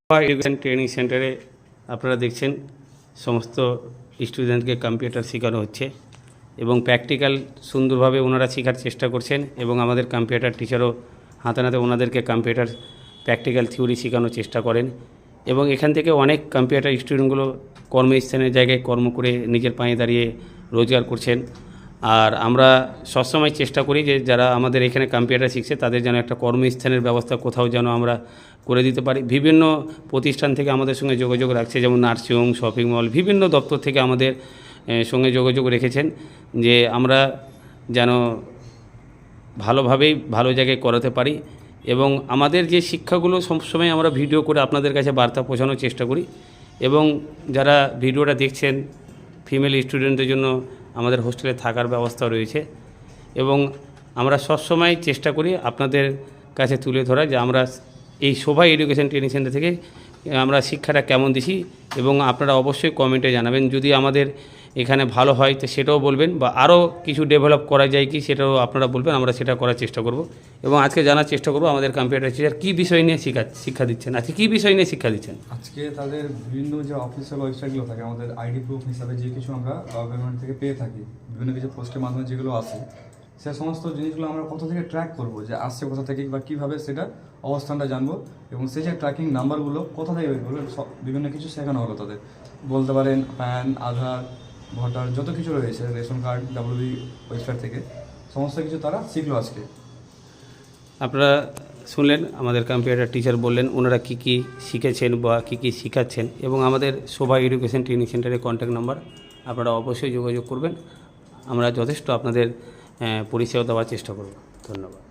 Education training সেন্টারে আপনারা দেখছেন সমস্ত স্টুডেন্টকে কম্পিউটার শেখানো হচ্ছে এবং প্র্যাকটিক্যাল সুন্দরভাবে ওনারা শেখার চেষ্টা করছেন এবং আমাদের কম্পিউটার টিচারও হাতে নাতে ওনাদেরকে কম্পিউটার প্র্যাকটিক্যাল থিওরি শেখানোর চেষ্টা করেন এবং এখান থেকে অনেক কম্পিউটার স্টুডেন্টগুলো কর্মস্থানের জায়গায় কর্ম করে নিজের পায়ে দাঁড়িয়ে রোজগার করছেন। আর আমরা সবসময় চেষ্টা করি যে যারা আমাদের এখানে কম্পিউটার শিখছে তাদের যেন একটা কর্মস্থানের ব্যবস্থা কোথাও যেন আমরা করে দিতে পারি। বিভিন্ন প্রতিষ্ঠান থেকে আমাদের সঙ্গে যোগাযোগ রাখছে, যেমন নার্সিংহোম, শপিং মল, বিভিন্ন দপ্তর থেকে আমাদের সঙ্গে যোগাযোগ রেখেছেন যে আমরা যেন ভালোভাবেই ভালো জায়গায় করাতে পারি এবং আমাদের যে শিক্ষাগুলো সবসময় আমরা ভিডিও করে আপনাদের কাছে বার্তা পৌঁছানোর চেষ্টা করি এবং যারা ভিডিওটা দেখছেন ফিমেল স্টুডেন্টদের জন্য আমাদের হোস্টেলে থাকার ব্যবস্থা রয়েছে এবং আমরা সবসময় চেষ্টা করি আপনাদের কাছে তুলে ধরা যে আমরা এই শোভা এডুকেশন ট্রেনিং সেন্টার থেকে আমরা শিক্ষাটা কেমন দিছি এবং আপনারা অবশ্যই কমেন্টে জানাবেন। যদি আমাদের এখানে ভালো হয় তো সেটাও বলবেন বা আরও কিছু ডেভেলপ করা যায় কি সেটাও আপনারা বলবেন, আমরা সেটা করার চেষ্টা করব এবং আজকে জানার চেষ্টা করব আমাদের কম্পিউটার টিচার কী বিষয় নিয়ে শিক্ষা দিচ্ছেন, আজকে কী বিষয় নিয়ে শিক্ষা দিচ্ছেন। আজকে তাদের বিভিন্ন যে অফিসিয়াল ওয়েবসাইটগুলো থাকে আমাদের আইডি প্রুফ হিসাবে যে কিছু আমরা গভর্নমেন্ট থেকে পেয়ে থাকি, বিভিন্ন কিছু পোস্টের মাধ্যমে যেগুলো আসে সে সমস্ত জিনিসগুলো আমরা কোথা থেকে ট্র্যাক করব, যে আসছে কোথা থেকে বা কীভাবে সেটা অবস্থানটা জানবো এবং সেই যে ট্র্যাকিং নাম্বারগুলো কোথা থেকে বের করবো বিভিন্ন কিছু শেখানো হলো তাদের। বলতে পারেন প্যান, আধার, ভোটার, যত কিছু রয়েছে, রেশন কার্ড, ডাব্লিউবি ওয়েবসাইট থেকে সমস্ত কিছু তারা শিখলো আজকে। আপনারা শুনলেন আমাদের কম্পিউটার টিচার বললেন ওনারা কী কী শিখেছেন বা কী কী শেখাচ্ছেন এবং আমাদের শোভা এডুকেশন ট্রেনিং সেন্টারের কন্ট্যাক্ট নাম্বার আপনারা অবশ্যই যোগাযোগ করবেন। আমরা যথেষ্ট আপনাদের পরিষেবা দেওয়ার চেষ্টা করব। ধন্যবাদ।